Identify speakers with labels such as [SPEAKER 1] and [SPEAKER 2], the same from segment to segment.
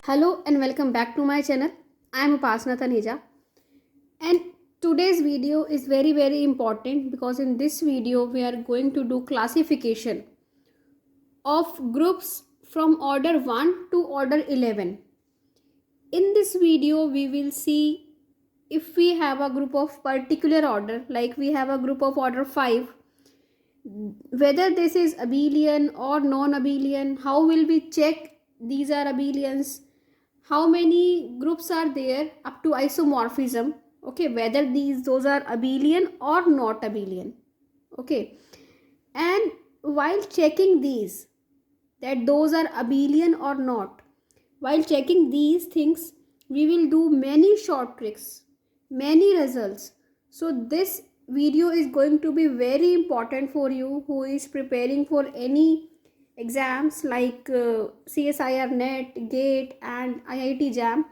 [SPEAKER 1] Hello and welcome back to my channel. I am Upasana Taneja, and today's video is very important because in this video we are going to do classification of groups from order 1 to order 11. In this video we will see if we have a group of particular order, like we have a group of order 5, whether this is abelian or non-abelian, how will we check these are abelians, how many groups are there up to isomorphism, okay, whether those are abelian or not abelian, okay. And while checking these, that those are abelian or not, while checking these things we will do many short tricks, many results. So this video is going to be very important for you who is preparing for any exams like CSIR NET, GATE and IIT JAM,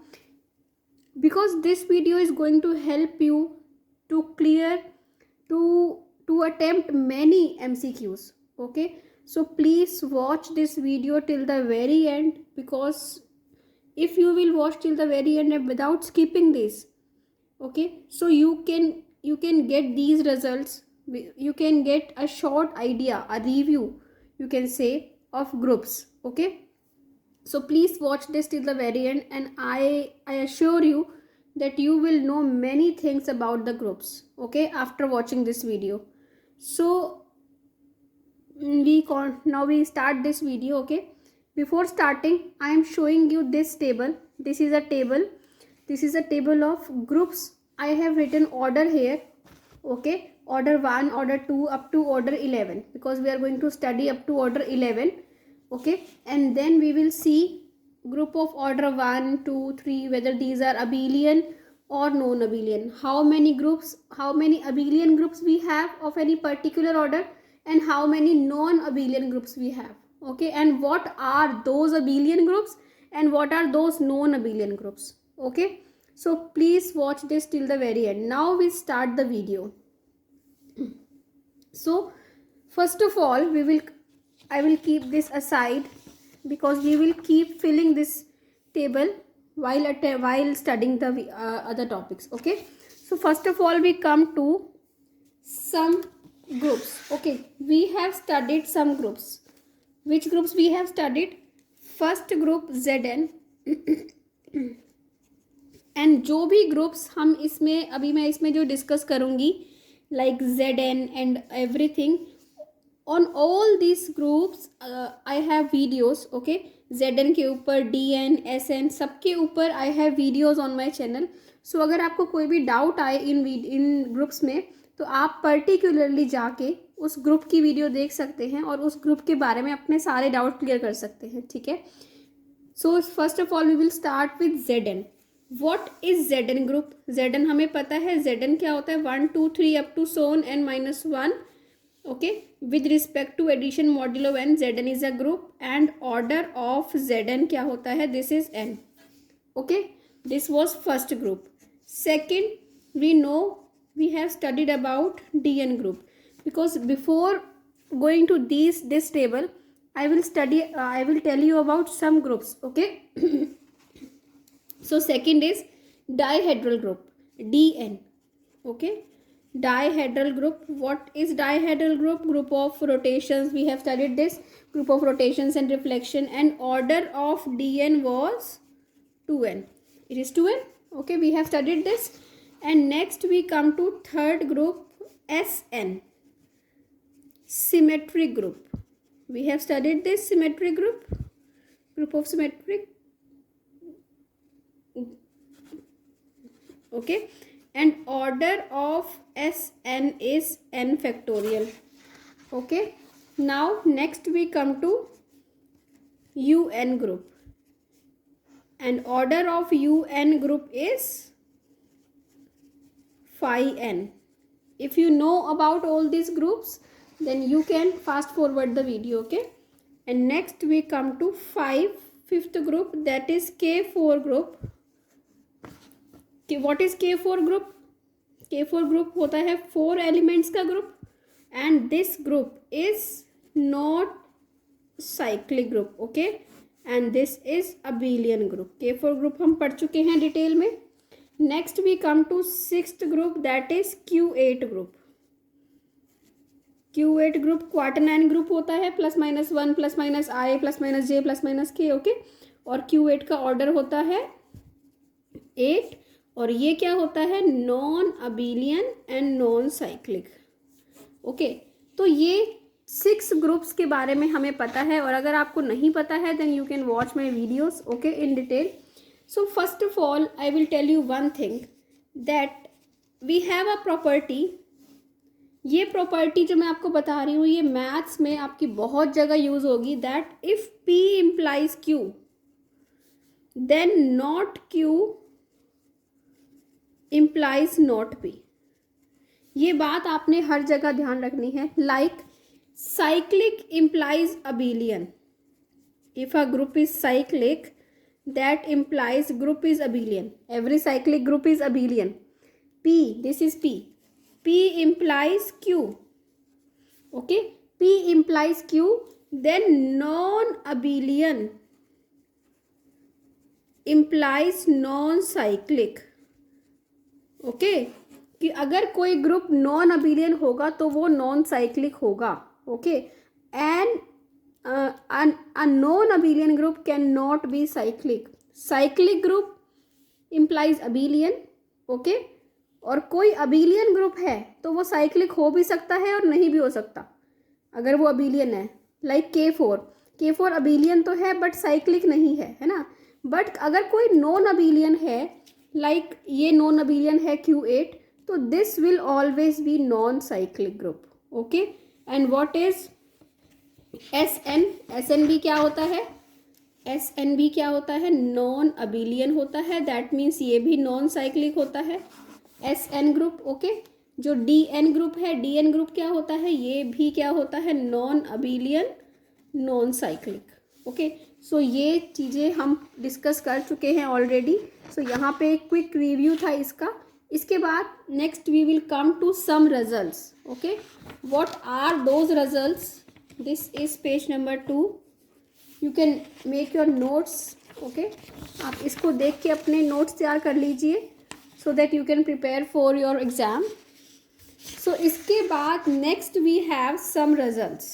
[SPEAKER 1] because this video is going to help you to clear to attempt many MCQs, okay. So please watch this video till the very end, because if you will watch till the very end and without skipping this, okay, so you can get these results, you can get a short idea, a review you can say of groups, okay. So please watch this till the very end, and I assure you that you will know many things about the groups, okay, after watching this video. So now we start this video, okay. Before starting, I am showing you this table. This is a table of groups. I have written order here, okay, order 1, order 2 up to order 11, because we are going to study up to order 11, okay. And then we will see group of order 1, 2, 3, whether these are abelian or non-abelian, how many abelian groups we have of any particular order, and how many non-abelian groups we have, okay, and what are those abelian groups and what are those non-abelian groups, okay. So please watch this till the very end. Now we start the video. So first of all, I will keep this aside, because we will keep filling this table while studying the other topics, okay. So first of all, we come to some groups, okay. We have studied some groups. Which groups we have studied? First group Zn and जो भी groups हम इसमें अभी मैं इसमें जो discuss करूँगी, like Zn and everything, on all this groups I have videos, okay. Zn के ऊपर, Dn, Sn, सबके ऊपर I have videos on my channel. So अगर आपको कोई भी डाउट आए इन ग्रुप्स में, तो आप पर्टिकुलरली जाके उस ग्रुप की वीडियो देख सकते हैं और उस ग्रुप के बारे में अपने सारे डाउट क्लियर कर सकते हैं, ठीक है. So first of all we will start with Zn. What is Zn group? Zn हमें पता है Zn क्या होता है, 1 2 3 up to so on n minus 1, okay. With respect to addition modulo n, Zn is a group and order of Zn क्या होता है, this is n, okay. This was first group. Second, we know we have studied about Dn group, because before going to this table I will tell you about some groups, okay. So second is dihedral group, Dn, okay. Dihedral group. What is dihedral group? Group of rotations. We have studied this group of rotations and reflection, and order of Dn was 2n. It is 2n, okay. We have studied this, and next we come to third group, Sn, symmetric group. We have studied this symmetric group of symmetric, okay. And order of Sn is n factorial, okay. Now next we come to Un group, and order of Un group is phi n. If you know about all these groups, then you can fast forward the video, okay. And next we come to fifth group, that is K4 group. What is K4 group? K4 group होता है 4 elements का group, and this group is not cyclic group, okay. And this is abelian group. K4 group हम पढ़ चुके हैं detail में। Next we come to sixth group, that is Q8 group. Q8 group quaternion group होता है, +-1 +-I +-J +-K, okay. और Q8 का order होता है 8, और ये क्या होता है, non abelian and non cyclic, okay. तो ये 6 ग्रुप्स के बारे में हमें पता है, और अगर आपको नहीं पता है then you can watch my videos, okay, in detail. So first of all I will tell you one thing, that we have a property. ये प्रॉपर्टी जो मैं आपको बता रही हूँ ये मैथ्स में आपकी बहुत जगह यूज होगी, that if P implies Q then not Q implies not P। ये बात आपने हर जगह ध्यान रखनी है। Like cyclic implies abelian, if a group is cyclic that implies group is abelian, every cyclic group is abelian। P, this is P implies Q, okay, P implies Q, then non-abelian implies non-cyclic, okay, कि अगर कोई group non abelian होगा तो वो non cyclic होगा, okay. And a non-abelian group cannot be cyclic। cyclic group implies abelian, okay, और कोई abelian group है तो वो साइक्लिक हो भी सकता है और नहीं भी हो सकता अगर वो अबेलियन है। लाइक K4 अबेलियन तो है बट साइक्लिक नहीं है ना। बट अगर कोई नॉन अबेलियन है, लाइक ये नॉन अबेलियन है Q8, तो this will always be non cyclic group, okay. And what is SN भी क्या होता है, SN भी क्या होता है, नॉन अबेलियन होता है, दैट मीन्स ये भी नॉन साइक्लिक होता है, SN ग्रुप, ओके। जो DN ग्रुप है, DN ग्रुप क्या होता है, ये भी क्या होता है, non abelian non cyclic, okay. So ये चीज़ें हम डिस्कस कर चुके हैं ऑलरेडी। सो यहाँ पे एक क्विक रिव्यू था इसका। इसके बाद next we will come to some results, okay. What are those results, this is page number 2, you can make your notes, okay. आप इसको देख के अपने नोट्स तैयार कर लीजिए so that you can prepare for your exam। so इसके बाद next we have some results,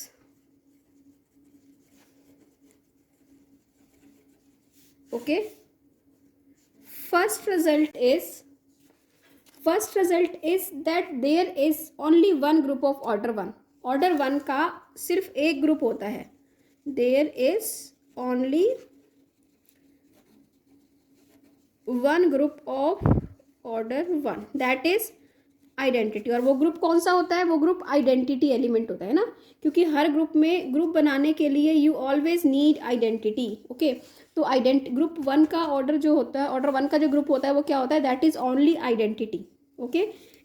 [SPEAKER 1] okay। first result is that there is only one group of order 1। order 1 का सिर्फ एक ग्रुप होता है, there is only one group of order 1, that is identity. और वो group कौन सा होता है, वो ग्रुप आइडेंटिटी एलिमेंट होता है ना, क्योंकि हर ग्रुप में ग्रुप बनाने के लिए you always need identity, okay. तो ग्रुप 1 का ऑर्डर जो होता है, ऑर्डर 1 का जो ग्रुप होता है वो क्या होता है, that is only identity, okay.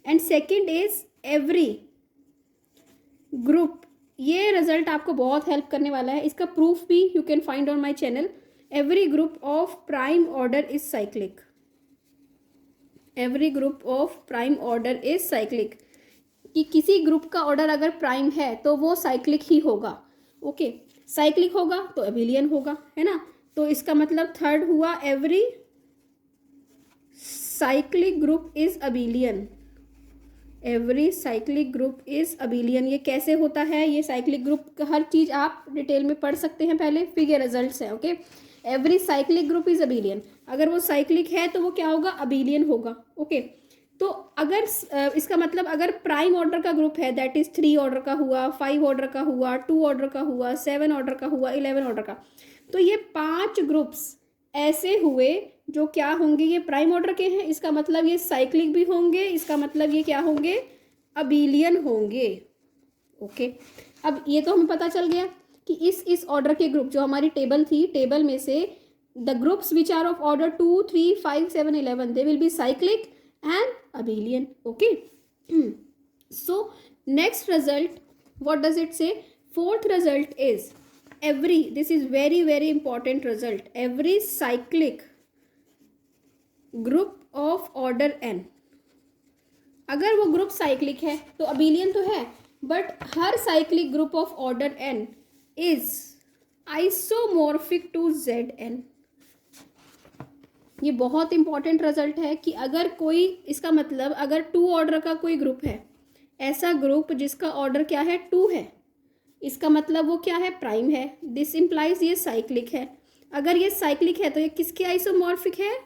[SPEAKER 1] And second is every group. ये रिजल्ट आपको बहुत हेल्प करने वाला है, इसका प्रूफ भी you can find on my channel. Every group of prime order is cyclic, every group of prime order is cyclic, कि किसी ग्रुप का ऑर्डर अगर प्राइम है तो वो साइक्लिक ही होगा, ओके। साइक्लिक होगा तो अबेलियन होगा, है ना। तो इसका मतलब थर्ड हुआ, every cyclic group is abelian, every cyclic group is abelian. ये कैसे होता है, ये साइक्लिक ग्रुप का हर चीज़ आप डिटेल में पढ़ सकते हैं पहले, फिर ये रिजल्ट्स है, okay. Every cyclic group is abelian, अगर वो साइक्लिक है तो वो क्या होगा, अबेलियन होगा, ओके। तो अगर इसका मतलब अगर प्राइम ऑर्डर का ग्रुप है, दैट इज 3 ऑर्डर का हुआ, 5 ऑर्डर का हुआ, 2 ऑर्डर का हुआ, 7 ऑर्डर का हुआ, 11 ऑर्डर का, तो ये 5 ग्रुप्स ऐसे हुए जो क्या होंगे, ये प्राइम ऑर्डर के हैं, इसका मतलब ये साइक्लिक भी होंगे, इसका मतलब ये क्या होंगे, अबेलियन होंगे, ओके। अब ये तो हमें पता चल गया कि इस ऑर्डर के ग्रुप, जो हमारी टेबल थी, टेबल में से the groups which are of order 2, 3, 5, 7, 11 they will be cyclic and abelian, okay. So next result, what does it say, fourth result is every, this is very very important result, every cyclic group of order n, अगर वो group cyclic है तो abelian तो है, but हर cyclic group of order n is isomorphic to Zn। ये बहुत important result है कि अगर कोई, इसका मतलब अगर 2 ऑर्डर का कोई ग्रुप है, ऐसा ग्रुप जिसका ऑर्डर क्या है 2 है, इसका मतलब वो क्या है, प्राइम है। दिस इम्प्लाइज ये साइक्लिक है। अगर ये साइक्लिक है तो ये किसके आइसोमॉर्फिक है,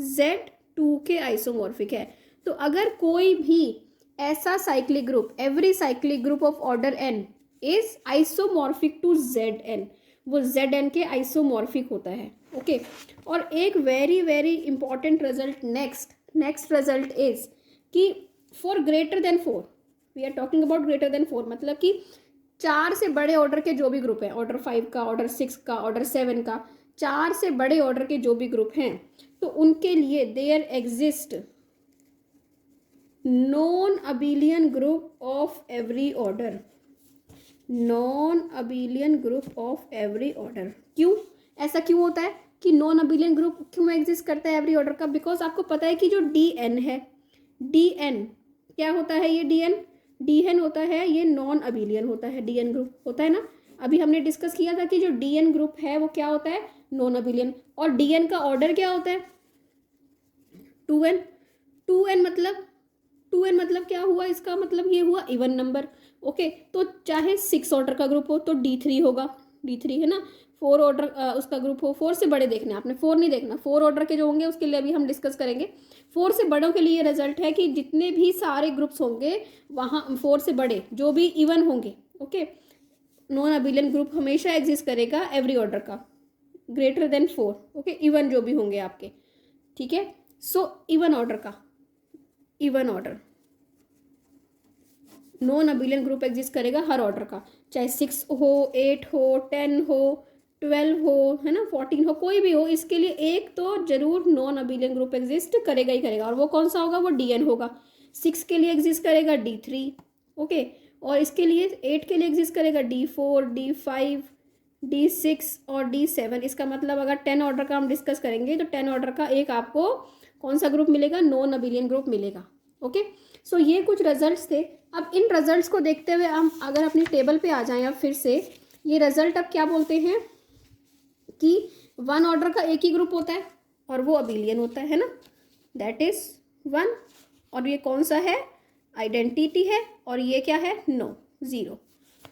[SPEAKER 1] Z2 के आइसोमॉर्फिक है। तो अगर कोई भी ऐसा cyclic group, every cyclic group of order n is isomorphic to Zn, वो Zn के आइसोमॉर्फिक होता है। ओके और एक very very important result next result is कि for greater than 4, we are talking about greater than 4, मतलब कि 4 से बड़े ऑर्डर के जो भी ग्रुप हैं, ऑर्डर 5 का, ऑर्डर 6 का, ऑर्डर 7 का, 4 से बड़े ऑर्डर के जो भी ग्रुप हैं, तो उनके लिए there exist non abelian group of every order, non abelian group of every order. क्यों ऐसा क्यों होता है कि नॉन अबिलियन ग्रुप क्यों एग्जिस्ट करता है एवरी ऑर्डर का? बिकॉज आपको पता है कि जो DN है, DN क्या होता है, ये DN होता है, ये नॉन अबिलियन होता है, DN ग्रुप होता है ना। अभी हमने डिस्कस किया था कि जो DN ग्रुप है वो क्या होता है, नॉन अबिलियन। और DN का ऑर्डर क्या होता है, 2n। 2n मतलब क्या हुआ, इसका मतलब ये हुआ इवन नंबर। ओके तो चाहे 6 ऑर्डर का ग्रुप हो तो D3 होगा, D3 है ना। 4 ऑर्डर उसका ग्रुप हो, 4 से बड़े देखने, आपने 4 नहीं देखना, 4 ऑर्डर के जो होंगे उसके लिए अभी हम डिस्कस करेंगे। 4 से बड़ों के लिए रिजल्ट है कि जितने भी सारे ग्रुप्स होंगे वहाँ 4 से बड़े जो भी इवन होंगे, ओके, नॉन अबिलियन ग्रुप हमेशा एग्जिस्ट करेगा एवरी ऑर्डर का, ग्रेटर देन 4, ओके, इवन जो भी होंगे आपके, ठीक है। सो इवन ऑर्डर का, even order non abelian group exist करेगा हर ऑर्डर का, चाहे 6 हो, 8 हो, 10 हो, 12 हो, है ना, 14 हो, कोई भी हो, इसके लिए एक तो जरूर नॉन अबिलियन ग्रुप एग्जिस्ट करेगा ही करेगा। और वो कौन सा होगा, वो DN होगा। 6 के लिए एग्जिस्ट करेगा D3, ओके, और इसके लिए 8 के लिए एग्जिस्ट करेगा D4, D5, D6 और D7। इसका मतलब अगर 10 ऑर्डर का हम डिस्कस करेंगे तो 10 ऑर्डर का एक आपको कौन सा ग्रुप मिलेगा, नॉन अबिलियन ग्रुप मिलेगा। ओके सो ये कुछ रिजल्ट्स थे। अब इन रिजल्ट्स को देखते हुए हम अगर अपनी टेबल पे आ जाएं अब फिर से, ये रिजल्ट अब क्या बोलते हैं कि 1 ऑर्डर का एक ही ग्रुप होता है और वो अबिलियन होता है ना, दैट इज 1। और ये कौन सा है, आइडेंटिटी है, और ये क्या है, no, 0,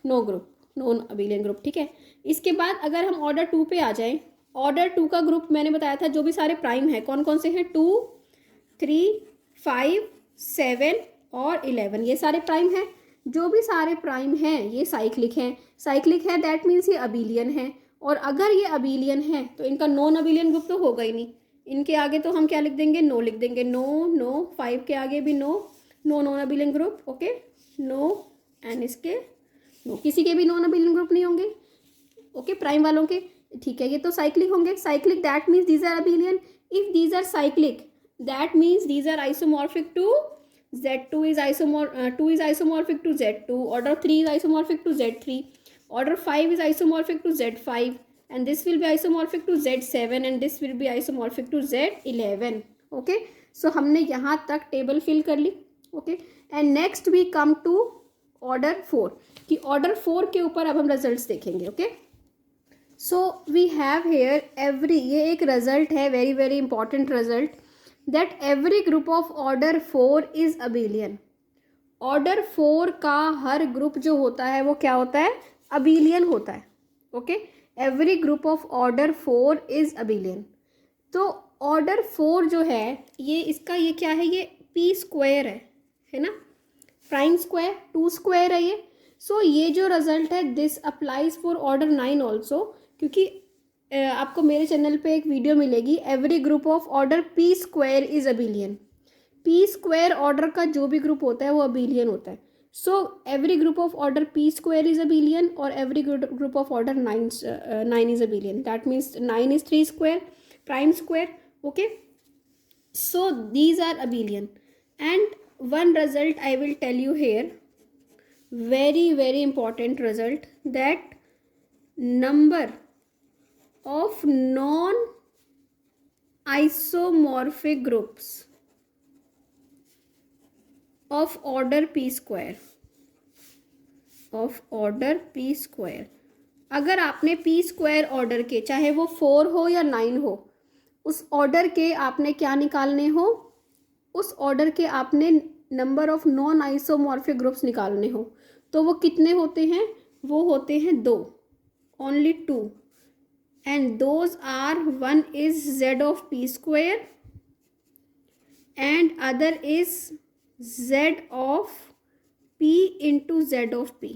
[SPEAKER 1] no group, non abelian group, ठीक है। इसके बाद अगर हम ऑर्डर 2 पे आ जाएं, ऑर्डर 2 का ग्रुप मैंने बताया था जो भी सारे प्राइम है, कौन कौन से हैं, 2, 3, 5, 7 और 11, ये सारे प्राइम हैं। जो भी सारे प्राइम हैं ये साइक्लिक हैं, साइक्लिक है दैट मीन्स ये अबिलियन है। और अगर ये अबिलियन है तो इनका नॉन अबिलियन ग्रुप तो होगा ही नहीं, इनके आगे तो हम क्या लिख देंगे, नो लिख देंगे, नो नो, 5 के आगे भी no, no non abelian group, okay, no, and इसके नो, किसी के भी नॉन अबिलियन ग्रुप नहीं होंगे, ओके, प्राइम वालों के, ठीक है। ये तो साइक्लिक होंगे, cyclic that means these are abelian, if these are cyclic that means these are isomorphic to Z2 is 2 is isomorphic to Z2, order 3 is isomorphic to Z3, order 5 is isomorphic to Z5, and this will be isomorphic to Z7, and this will be isomorphic to Z11, okay। so हमने यहाँ तक table fill कर ली, okay, and next we come to order 4 कि order 4 के ऊपर अब हम रिजल्ट्स देखेंगे, okay. So we have here every, ये एक रिजल्ट है, very very important result, that every group of order 4 is abelian। Order 4 का हर ग्रुप जो होता है वो क्या होता है, अबिलियन होता है, okay. Every group of order 4 is abelian. तो ऑर्डर 4 जो है ये इसका ये क्या है, ये P स्क्वायर है ना, प्राइम स्क्वायर 2 स्क्वायर है ये। सो ये जो रिजल्ट है this applies for order 9 also, क्योंकि आपको मेरे चैनल पे एक वीडियो मिलेगी, every group of order P square is abelian. P square order का जो भी ग्रुप होता है वो अबिलियन होता है। So every group of order P square is abelian और every group of order 9 is abelian, that means 9 is 3 square, prime square, okay. So these are abelian and one result I will tell you here, very very important result, that number of non-isomorphic groups of order P square, of order P square अगर आपने P square order के, चाहे वो 4 हो या 9 हो, उस order के आपने क्या निकालने हो, उस ऑर्डर के आपने number of non isomorphic groups निकालने हो, तो वो कितने होते हैं? वो होते हैं 2, only 2, and those are, one is z of p square and other is z of p into z of p।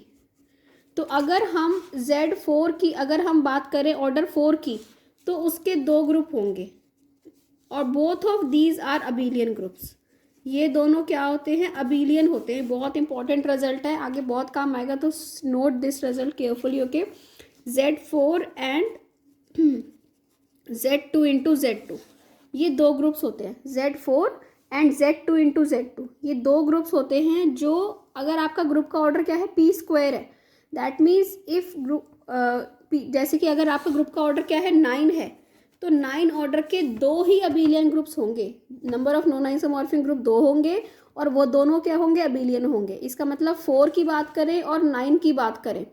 [SPEAKER 1] तो अगर हम Z4 की अगर हम बात करें ऑर्डर 4 की, तो उसके 2 ग्रुप होंगे और both of these are abelian groups. ये दोनों क्या होते हैं? अबेलियन होते हैं। बहुत इंपॉर्टेंट रिजल्ट है, आगे बहुत काम आएगा, तो note this result carefully. Okay, Z4 and Z2 into Z2, ये 2 ग्रुप्स होते हैं। Z4 and Z2 into Z2, ये 2 ग्रुप्स होते हैं। जो अगर आपका ग्रुप का ऑर्डर क्या है? पी स्क्वायर है, दैट मीन्स इफ ग्रुप जैसे कि अगर आपका ग्रुप का ऑर्डर क्या है? 9 है, तो 9 ऑर्डर के 2 ही अबेलियन ग्रुप्स होंगे। Number of non isomorphic group 2 होंगे और वो दोनों क्या होंगे? अबेलियन होंगे। इसका मतलब 4 की बात करें और 9 की बात करें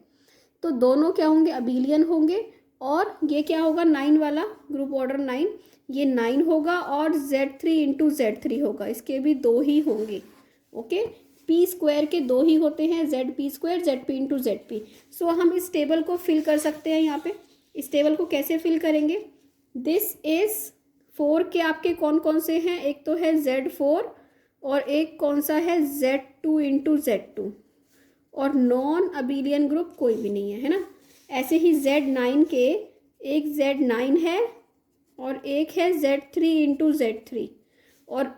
[SPEAKER 1] तो दोनों क्या होंगे? अबेलियन होंगे। और ये क्या होगा? 9 वाला ग्रुप ऑर्डर 9, ये 9 होगा और Z3 इंटू Z3 होगा, इसके भी 2 ही होंगे। ओके, पी स्क्वायर के 2 ही होते हैं, Z P square, Z P into Z P. So हम इस टेबल को फिल कर सकते हैं। यहाँ पे इस टेबल को कैसे फिल करेंगे? दिस इज 4 के आपके कौन कौन से हैं? एक तो है Z4 और एक कौन सा है? Z2 इंटू Z2, और नॉन अबेलियन ग्रुप कोई भी नहीं है, है ना। ऐसे ही Z9 के एक Z9 है और एक है Z3 इंटू Z3, और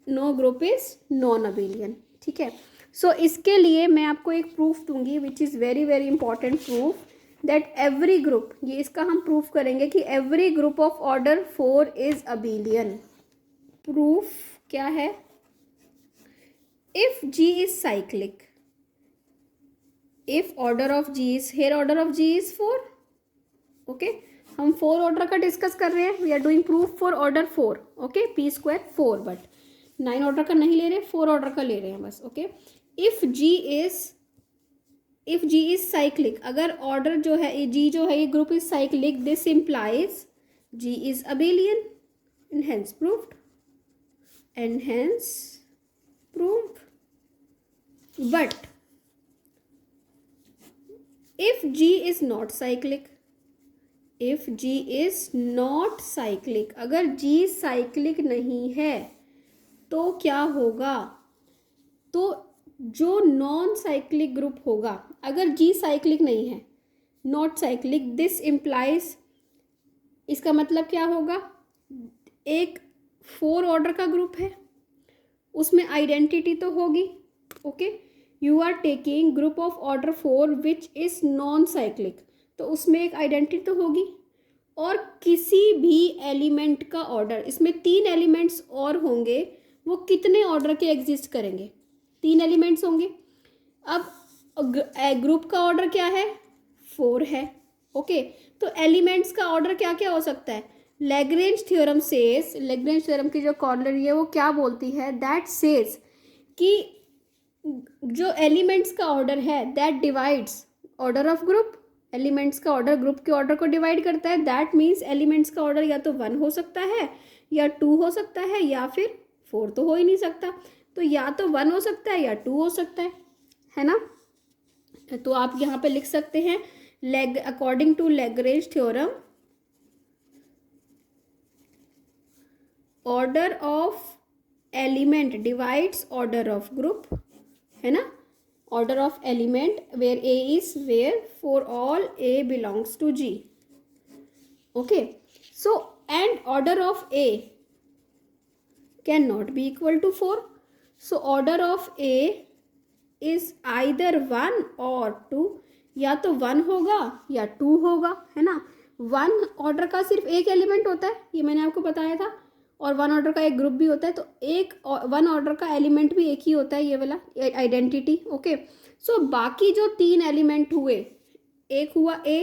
[SPEAKER 1] no group is non abelian. ठीक है, सो इसके लिए मैं आपको एक प्रूफ दूंगी which is very very important proof, that every group, ये इसका हम प्रूफ करेंगे कि every group of order 4 is abelian. Proof क्या है? If G is cyclic, if order of G is, here order of G is 4। Okay, हम 4 order का discuss कर रहे हैं, we are doing proof for order 4। Okay, P square 4, but 9 order का नहीं ले रहे, 4 ऑर्डर का ले रहे हैं बस। Okay, if G is cyclic, अगर ऑर्डर जो है G जो है ये group is cyclic, this implies G is abelian, and hence proved, but if G is not cyclic, if G is not cyclic, अगर G साइक्लिक नहीं है तो क्या होगा? तो जो नॉन साइक्लिक ग्रुप होगा, अगर G साइक्लिक नहीं है, नॉट साइक्लिक, दिस इम्प्लाइज, इसका मतलब क्या होगा? एक 4 ऑर्डर का ग्रुप है, उसमें आइडेंटिटी तो होगी। Okay, you are taking group of order 4 which is non cyclic, तो उसमें एक आइडेंटिटी तो होगी। और किसी भी एलिमेंट का ऑर्डर, इसमें 3 एलिमेंट्स और होंगे, वो कितने ऑर्डर के एग्जिस्ट करेंगे? 3 एलिमेंट्स होंगे। अब ग्रुप का ऑर्डर क्या है? 4 है। ओके, तो एलिमेंट्स का ऑर्डर क्या क्या हो सकता है? Lagrange theorem says, Lagrange theorem की जो कॉर्नरी है वो क्या बोलती है? दैट सेज कि जो एलिमेंट्स का ऑर्डर है that divides order of group, elements का ऑर्डर ग्रुप के ऑर्डर को डिवाइड करता है। दैट मीन्स एलिमेंट्स का ऑर्डर या तो 1 हो सकता है, या 2 हो सकता है, या फिर 4 तो हो ही नहीं सकता। तो या तो 1 हो सकता है या 2 हो सकता है ना। तो आप यहाँ पे लिख सकते हैं, according to Lagrange theorem, order of element divides order of group, है ना। Order of element where A is where for all A belongs to G। Okay, so and order of A can not be equal to 4। So order of A is either 1 और 2, या तो 1 होगा या 2 होगा, है ना। 1 ऑर्डर का सिर्फ एक एलिमेंट होता है, ये मैंने आपको बताया था, और 1 ऑर्डर का एक ग्रुप भी होता है, तो एक 1 ऑर्डर का एलिमेंट भी एक ही होता है, ये वाला आइडेंटिटी। ओके, सो बाकी जो 3 एलिमेंट हुए, एक हुआ A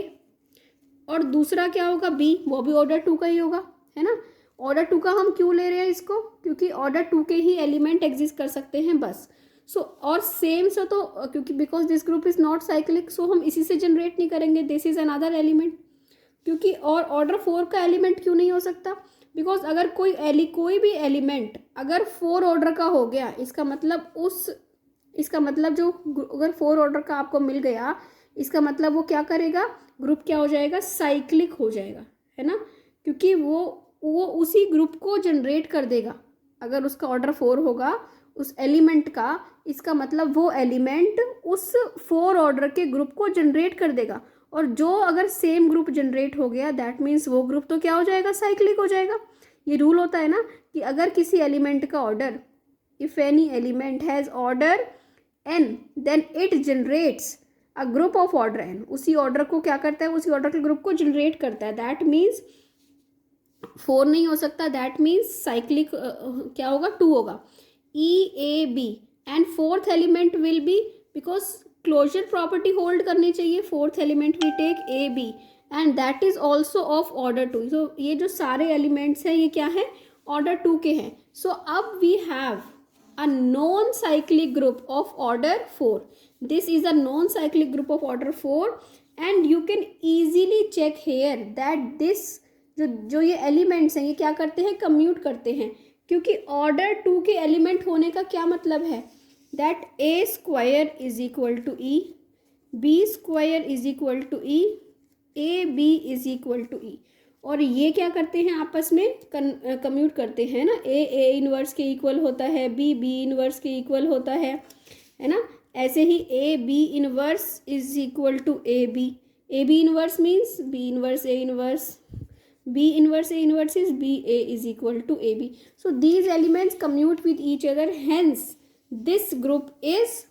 [SPEAKER 1] और दूसरा क्या होगा? B, वो भी ऑर्डर 2 का ही होगा, है ना। ऑर्डर 2 का हम क्यों ले रहे हैं इसको? क्योंकि ऑर्डर 2 के ही एलिमेंट एग्जिस्ट कर सकते हैं बस। सो और सेम से तो क्योंकि because this group is not cyclic, so हम इसी से जनरेट नहीं करेंगे, दिस इज अनदर एलिमेंट। क्योंकि और ऑर्डर 4 का एलिमेंट क्यों नहीं हो सकता, बिकॉज अगर कोई भी एलिमेंट अगर 4 ऑर्डर का हो गया, इसका मतलब जो अगर 4 ऑर्डर का आपको मिल गया, इसका मतलब वो क्या करेगा, ग्रुप क्या हो जाएगा, साइक्लिक हो जाएगा, है ना। क्योंकि वो उसी ग्रुप को जनरेट कर देगा। अगर उसका ऑर्डर 4 होगा उस एलिमेंट का, इसका मतलब वो एलिमेंट उस 4 ऑर्डर के ग्रुप को जनरेट कर देगा। और जो अगर सेम ग्रुप जनरेट हो गया, दैट मीन्स वो ग्रुप तो क्या हो जाएगा, साइक्लिक हो जाएगा। ये रूल होता है ना कि अगर किसी एलिमेंट का order, if any element has order n, then it generates a group of order n। उसी ऑर्डर को क्या करता है, उसी ऑर्डर के ग्रुप को जनरेट करता है। दैट मीन्स 4 नहीं हो सकता, दैट मीन्स साइक्लिक क्या होगा, 2 होगा, EAB। And 4th element will be, because closure property hold करनी चाहिए, 4th element we take AB and that is also of order 2। सो ये जो सारे एलिमेंट्स हैं ये क्या है, ऑर्डर 2 के हैं। सो अब we have a non-cyclic group of order 4. This is a non-cyclic group of order 4 and you can easily check here that this जो ये एलिमेंट्स हैं ये क्या करते हैं, कम्यूट करते हैं। क्योंकि ऑर्डर 2 के एलिमेंट होने का क्या मतलब है, that A square is equal to E, B square is equal to E, AB is equal to E। और ये क्या करते हैं, आपस में कम्यूट करते हैं ना। ए इनवर्स के इक्वल होता है, बी इनवर्स के इक्वल होता है ना। ऐसे ही A B inverse is equal to A B inverse means B inverse A inverse, B inverse A inverse is B A is equal to A B. So these elements commute with each other, hence this group is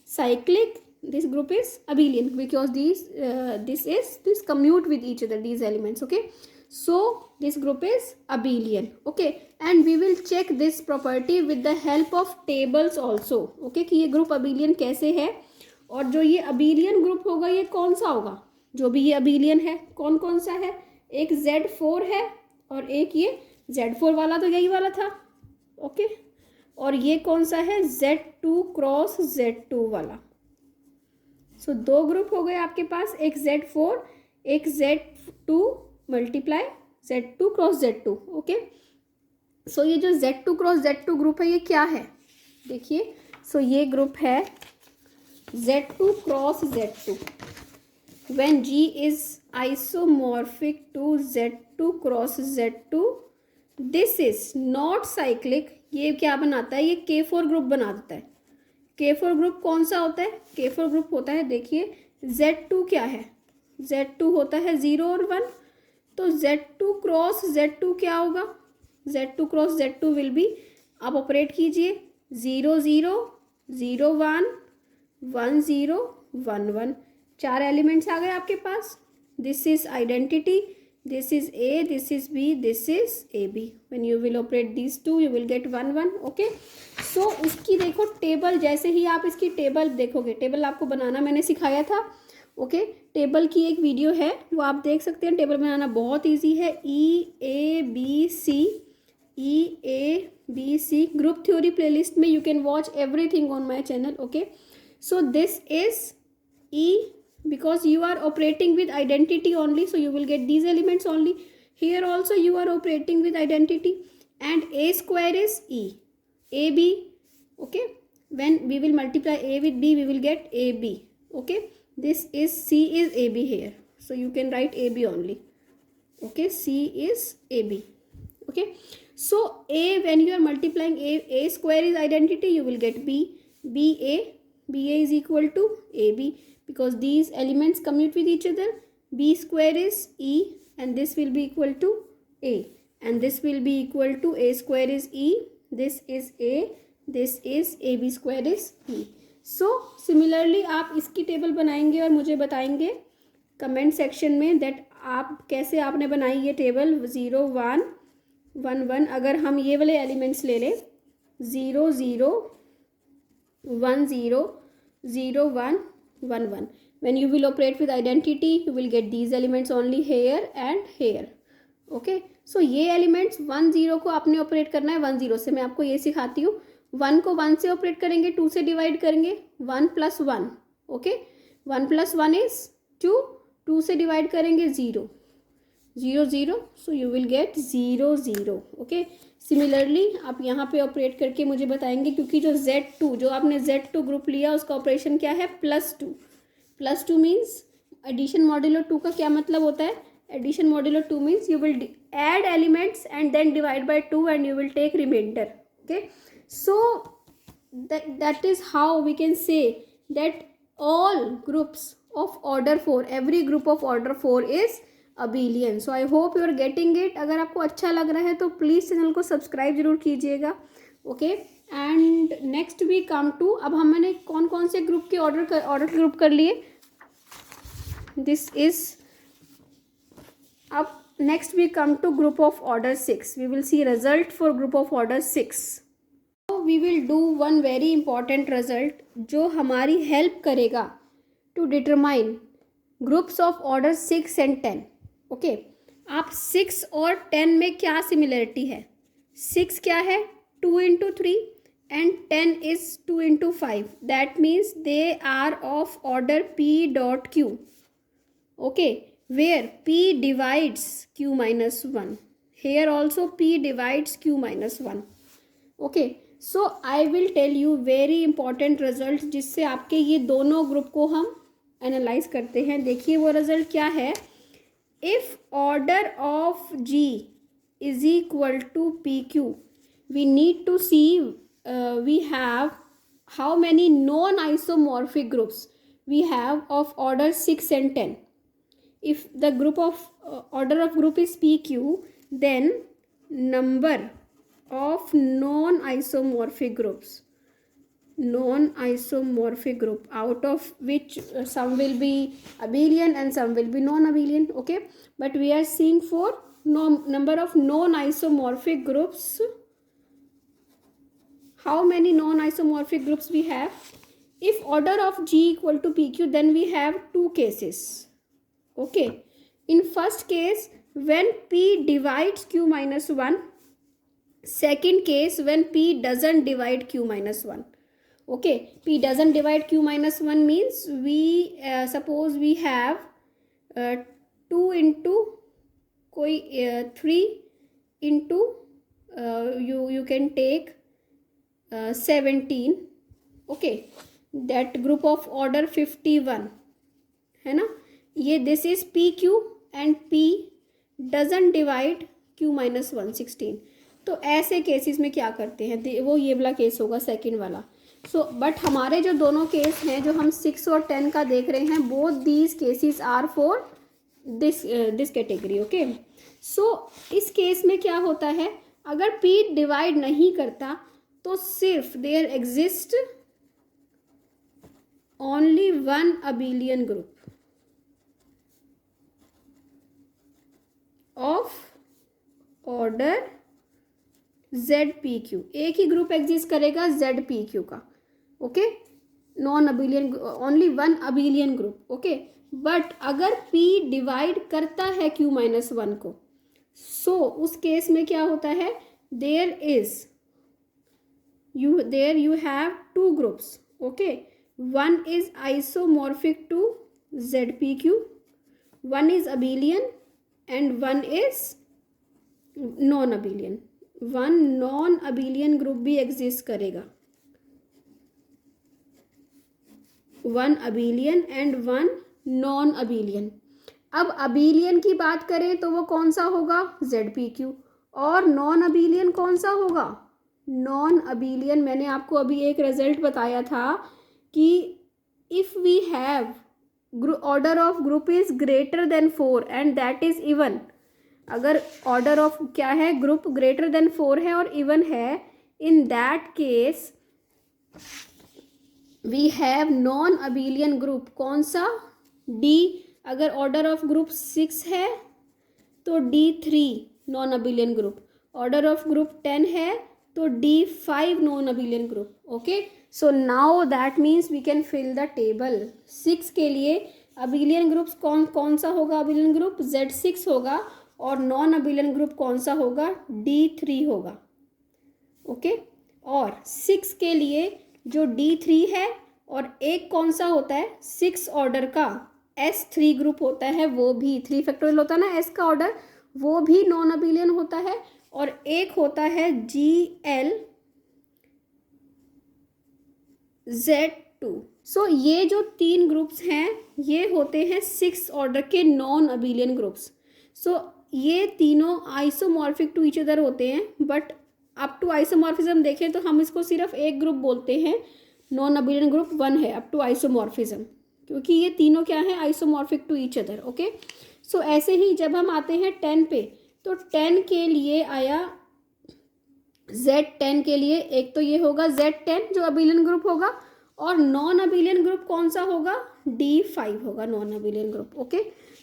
[SPEAKER 1] cyclic, this group is abelian because this commute with each other, these elements, okay. So this group is abelian, okay, and we will check this property with the help of tables also, okay, कि ये group abelian कैसे है। और जो ये abelian group होगा ये कौन सा होगा, जो भी ये abelian है कौन कौन सा है, एक Z4 है और एक ये Z4 वाला तो यही वाला था, ओके। और ये कौन सा है, Z2 क्रॉस Z2 वाला। सो 2 ग्रुप हो गए आपके पास, एक Z4 एक Z2 multiply Z2 cross Z2, okay. So ये जो Z2 क्रॉस Z2 ग्रुप है ये क्या है, देखिए। सो ये ग्रुप है Z2 cross Z2 when G is isomorphic to Z2 cross Z2, this is not cyclic. ये क्या बनाता है, ये K4 ग्रुप बना देता है। K4 ग्रुप कौन सा होता है, K4 ग्रुप होता है, देखिए Z2 क्या है, Z2 होता है 0 और 1, तो Z2 क्रॉस Z2 क्या होगा, Z2 cross Z2 will be, आप ऑपरेट कीजिए 0 0 0 1 1 0 1 1, 4 एलिमेंट्स आ गए आपके पास। This is identity, this is A, this is B, this is AB. when you will operate these two you will get 1 1, okay. so इसकी देखो टेबल, जैसे ही आप इसकी टेबल देखोगे, टेबल आपको बनाना मैंने सिखाया था, ओके। टेबल की एक वीडियो है वो आप देख सकते हैं, टेबल बनाना बहुत इजी है। EABC ग्रुप थ्योरी प्लेलिस्ट में you can watch everything on my channel, okay. So this is E, because you are operating with identity only, so you will get these elements only. Here also you are operating with identity, and A square is E, AB, okay. when we will multiply A with B we will get AB, okay. this is C is AB here, so you can write AB only, okay. C is AB, okay. so A, when you are multiplying A square is identity, you will get BA is equal to AB, because these elements commute with each other. B square is E and this will be equal to A, and this will be equal to A square is E, this is A, this is AB square is E. So similarly आप इसकी table बनाएंगे और मुझे बताएंगे comment section में that आप कैसे आपने बनाई ये टेबल 0 1 1 1। अगर हम ये वाले एलिमेंट्स ले लें 0 0 1 0 0 1 1 1, when you will operate with identity you will get these elements only here and here, okay. so ये elements 1 0 को आपने ऑपरेट करना है 1 0 से, मैं आपको ये सिखाती हूँ, वन को वन से ऑपरेट करेंगे, टू से डिवाइड करेंगे, one plus one, okay, one plus one is two, two से डिवाइड करेंगे zero, zero zero, so you will get zero zero, okay. Similarly आप यहाँ पे ऑपरेट करके मुझे बताएंगे, क्योंकि जो Z2 जो आपने Z2 ग्रुप लिया उसका ऑपरेशन क्या है, plus two, plus two means addition modulo two का क्या मतलब होता है, addition modulo two means you will add elements and then divide by 2 and you will take remainder, okay. So that is how we can say that all groups of order 4, every group of order 4 is abelian. So I hope you are getting it. अगर आपको अच्छा लग रहा है तो please channel को subscribe जरूर कीजिएगा, okay. And next we come to, अब हमने कौन कौन से ग्रुप के ऑर्डर ग्रुप कर लिए, दिस इज, अब next we come to group of order 6. We will see result for group of order 6. So we will do one very important result जो हमारी help करेगा to determine groups of order 6 and 10. Okay, आप 6 और 10 में क्या similarity है, 6 क्या है 2 into 3 and 10 is 2 into 5. That means they are of order P dot Q. Okay, where P divides Q minus 1. Here also P divides Q minus 1. Okay, so I will tell you very important result जिससे आपके ये दोनों group को हम analyse करते हैं। देखिए वो रिजल्ट क्या है, if order of G is equal to PQ, we need to see we have how many non-isomorphic groups we have of order 6 and 10. If the group of order of group is PQ, then number of non-isomorphic groups, non-isomorphic group, out of which some will be abelian and some will be non-abelian, okay. But we are seeing for number of non-isomorphic groups. How many non-isomorphic groups we have? If order of G equal to PQ, then we have two cases. Okay, in first case when P divides Q minus 1, second case when P doesn't divide Q minus 1. Okay, P doesn't divide Q minus 1 means we suppose we have 2 into कोई 3 into you can take 17, okay, that group of order 51 है ना, ये this is P Q and P doesn't divide Q minus 1 16। तो ऐसे cases में क्या करते हैं, वो ये वाला केस होगा सेकंड वाला। सो बट हमारे जो दोनों केस हैं जो हम 6 और 10 का देख रहे हैं, both these cases are for this category, okay. So इस केस में क्या होता है, अगर पी डिवाइड नहीं करता तो सिर्फ there exist only one abelian group of order ZPQ, एक ही ग्रुप एग्जिस्ट करेगा ZPQ का, okay, non abelian, only one abelian group, okay. But अगर P डिवाइड करता है Q माइनस 1 को, सो उस केस में क्या होता है, there you have two groups, okay, one is isomorphic to ZPQ, one is abelian and one is non-abelian. One non-abelian group भी exist करेगा, one abelian and one non-abelian. अब abelian की बात करें तो वो कौन सा होगा, ZPQ, और non-abelian कौन सा होगा, non-abelian। मैंने आपको अभी एक रिजल्ट बताया था कि if we have order of group is greater than 4 and that is even, अगर ऑर्डर ऑफ क्या है, ग्रुप ग्रेटर देन 4 है और इवन है, in that case we have non abelian group, कौन सा, डी। अगर ऑर्डर ऑफ ग्रुप 6 है तो D3 non abelian group, order of group 10 है तो D5 non abelian group, okay. So now that means we can fill the table. 6 के लिए abelian groups कौन सा होगा, अबेलियन ग्रुप Z6 होगा, और नॉन अबेलियन ग्रुप कौन सा होगा, D3 होगा, ओके। और 6 के लिए जो D3 है और एक कौन सा होता है 6 ऑर्डर का S3 ग्रुप होता है, वो भी 3 फैक्टोरियल होता है ना S का ऑर्डर, वो भी नॉन अबिलियन होता है। और एक होता है GLZ2। सो ये जो 3 ग्रुप्स हैं ये होते हैं 6 ऑर्डर के नॉन अबिलियन ग्रुप्स। सो ये तीनों आइसोमॉर्फिक टू ईच अदर होते हैं, बट अप टू आइसोमॉर्फिज्म देखें तो हम इसको सिर्फ एक ग्रुप बोलते हैं, नॉन अबिलियन ग्रुप 1 है अप टू आइसोमॉर्फिज्म, क्योंकि ये तीनों क्या है isomorphic to each other. Okay, so ऐसे ही जब हम आते हैं 10 पे, तो 10 के लिए आया Z10 के लिए एक तो ये होगा Z10 जो अबिलियन ग्रुप होगा, और नॉन अबिलियन ग्रुप कौन सा होगा D5 होगा नॉन अबिलियन ग्रुप। ओके,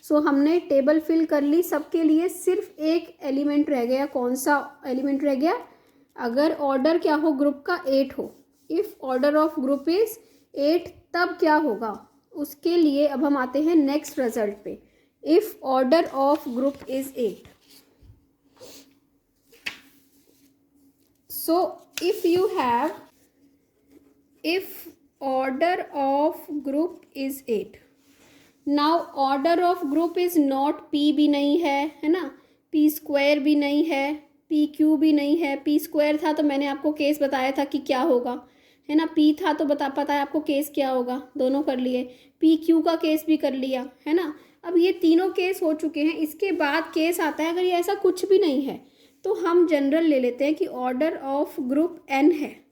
[SPEAKER 1] सो हमने टेबल फिल कर ली सबके लिए, सिर्फ एक एलिमेंट रह गया। कौन सा एलिमेंट रह गया? अगर ऑर्डर क्या हो ग्रुप का 8 हो, if order of group is 8 तब क्या होगा, उसके लिए अब हम आते हैं नेक्स्ट रिजल्ट पे। If order of group is 8, so if you have, if order of group is 8, now order of group is not p भी नहीं है ना, p स्क्वायर भी नहीं है, p क्यू भी नहीं है। p स्क्वायर था तो मैंने आपको केस बताया था कि क्या होगा, है ना, p था तो पता है आपको केस क्या होगा, दोनों कर लिए, p क्यू का केस भी कर लिया, है ना। अब ये तीनों केस हो चुके हैं, इसके बाद केस आता है अगर ये ऐसा कुछ भी नहीं है तो हम जनरल ले लेते हैं कि ऑर्डर ऑफ ग्रुप n है।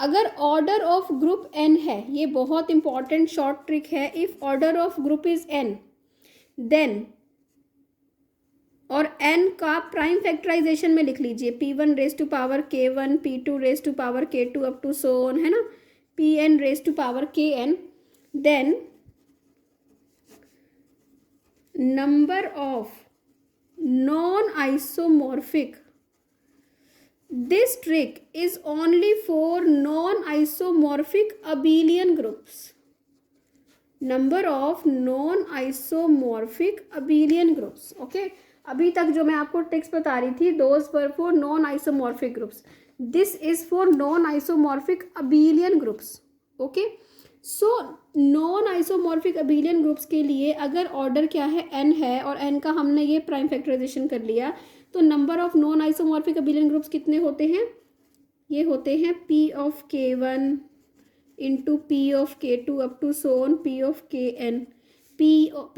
[SPEAKER 1] अगर ऑर्डर ऑफ ग्रुप n है, ये बहुत इंपॉर्टेंट शॉर्ट ट्रिक है, if order of group is n then, और n का प्राइम फैक्टराइजेशन में लिख लीजिए, p1 raise to power k1, p2 raise to power k2 up to so on, है ना, pn raise to power kn, then number of non-isomorphic, this trick is only for non-isomorphic abelian groups, number of non-isomorphic abelian groups। okay, अभी तक जो मैं आपको tricks बता रही थी those were for non-isomorphic groups, this is for non-isomorphic abelian groups। okay, so non isomorphic abelian groups के लिए अगर ऑर्डर क्या है n है और n का हमने ये प्राइम फैक्टराइजेशन कर लिया, तो number of non isomorphic abelian groups कितने होते हैं? ये होते हैं p of k1 into P of k2 up to so on p of kn। p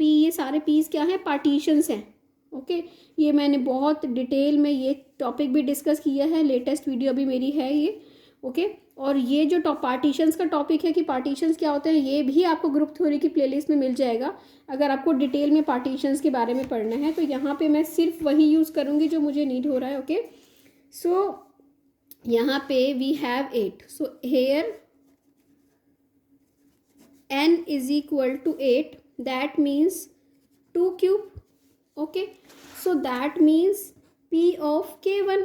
[SPEAKER 1] ये सारे p's क्या हैं? पार्टीशंस हैं। ओके, ये मैंने बहुत डिटेल में ये टॉपिक भी डिस्कस किया है, लेटेस्ट वीडियो भी मेरी है ये। ओके, और ये जो पार्टीशंस का टॉपिक है कि पार्टीशंस क्या होते हैं, ये भी आपको ग्रुप थ्योरी की प्लेलिस्ट में मिल जाएगा। अगर आपको डिटेल में पार्टीशंस के बारे में पढ़ना है तो यहाँ पे मैं सिर्फ वही यूज़ करूँगी जो मुझे नीड हो रहा है। ओके, सो यहाँ पे we have 8, so here n is equal to 8, that means 2 cube. Okay, so that means p of k1,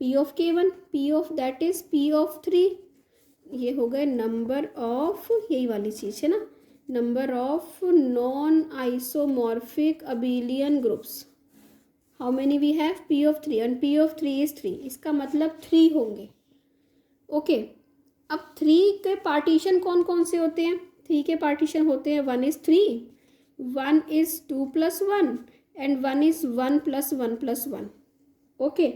[SPEAKER 1] p of k1, p of that is p of 3, ये हो गए नंबर ऑफ, यही वाली चीज़ है ना, number of non isomorphic abelian groups. How many we have? p of 3 and p of 3 is 3, इसका मतलब 3 होंगे। ओके, अब 3 के पार्टीशन कौन कौन से होते हैं? 3 के पार्टीशन होते हैं 1 is 3, 1 is 2 plus 1 and 1 is 1 plus 1 plus 1। Okay,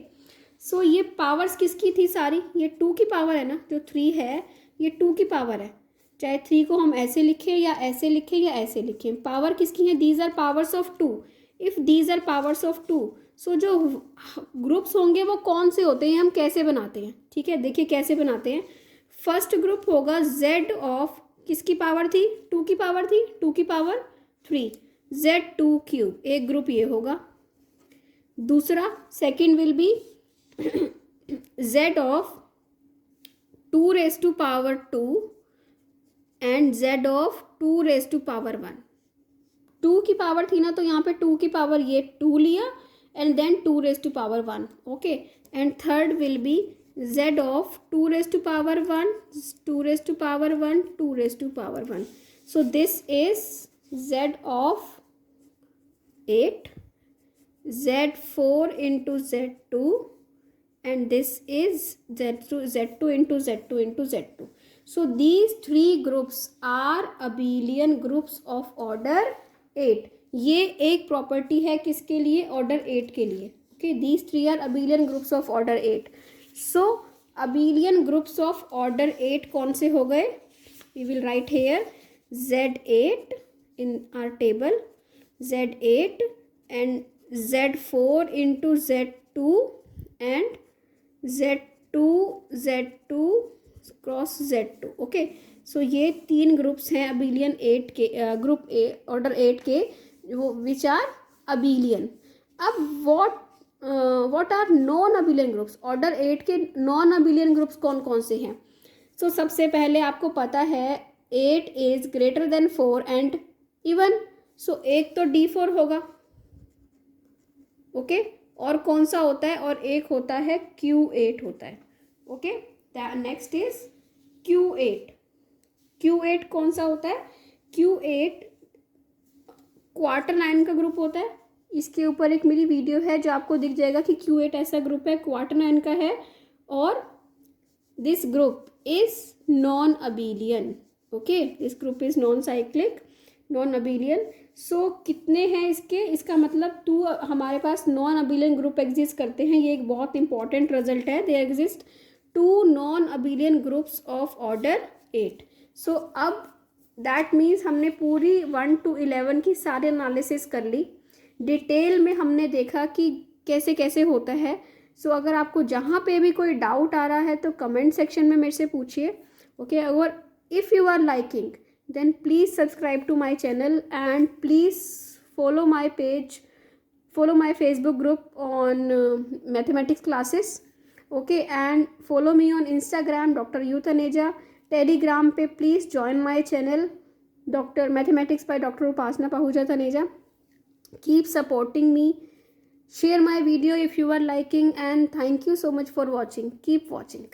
[SPEAKER 1] so ये पावर्स किसकी थी सारी? ये 2 की पावर है ना, जो 3 है ये 2 की पावर है, चाहे 3 को हम ऐसे लिखें या ऐसे लिखें या ऐसे लिखें, पावर किसकी है? These are powers of 2। If these are powers of 2, so जो ग्रुप्स होंगे वो कौन से होते हैं, हम कैसे बनाते हैं? ठीक है, देखिए कैसे बनाते हैं। फर्स्ट ग्रुप होगा z ऑफ, किसकी पावर थी? 2 की पावर थी, 2 की पावर 3, z2 क्यूब, एक ग्रुप ये होगा। दूसरा second will be z of 2 raise to power 2 and z of 2 raise to power 1। 2 की पावर थी ना, तो यहाँ पे 2 की पावर ये 2 लिया and then 2 raise to power 1। Okay, and third will be z of 2 raise to power 1, 2 raise to power 1, 2 raise to power 1। So this is z of 8, z4 into z2 and this is Z2 into Z2 into Z2. So these three groups are abelian groups of order 8. ये एक property है किसके लिए? Order 8 के लिए. Okay, these three are abelian groups of order 8. So abelian groups of order 8 कौन से हो गए? We will write here Z8 in our table, Z8 and Z4 into Z2 and Z2 cross Z2. Okay, so ये तीन groups हैं abelian 8 के, group A order 8 के, वो विच आर अबिलियन. अब what are non abelian groups? Order 8 के non abelian groups कौन कौन से हैं? सो सबसे पहले आपको पता है 8 is greater than 4 and even. So एक तो D4 होगा. ओके, और कौन सा होता है? और एक होता है Q8 होता है. Okay, next is Q8. Q8 कौन सा होता है? Q8 क्वार्टर 9 का ग्रुप होता है. इसके ऊपर एक मेरी वीडियो है जो आपको दिख जाएगा कि Q8 ऐसा ग्रुप है, क्वार्टर 9 का है, और this group is non abelian. Okay, this group is non cyclic, non abelian. So कितने हैं इसके? इसका मतलब 2 हमारे पास नॉन अबिलियन ग्रुप एग्जिस्ट करते हैं. ये एक बहुत इंपॉर्टेंट रिजल्ट है. They exist 2 non abelian groups of order 8. So अब दैट मीन्स हमने पूरी 1 to 11 की सारे एनालिसिस कर ली. डिटेल में हमने देखा कि कैसे कैसे होता है. सो अगर आपको जहाँ पे भी कोई डाउट आ रहा है तो कमेंट सेक्शन में मेरे से पूछिए. ओके, और if you are liking then please subscribe to my channel and please follow my page, follow my Facebook group on mathematics classes. Okay, and follow me on Instagram Dr. U Taneja. Telegram पे please join my channel Dr. Mathematics by Dr. Upasna Pahuja Taneja. Keep supporting me, share my video if you are liking, and thank you so much for watching. Keep watching.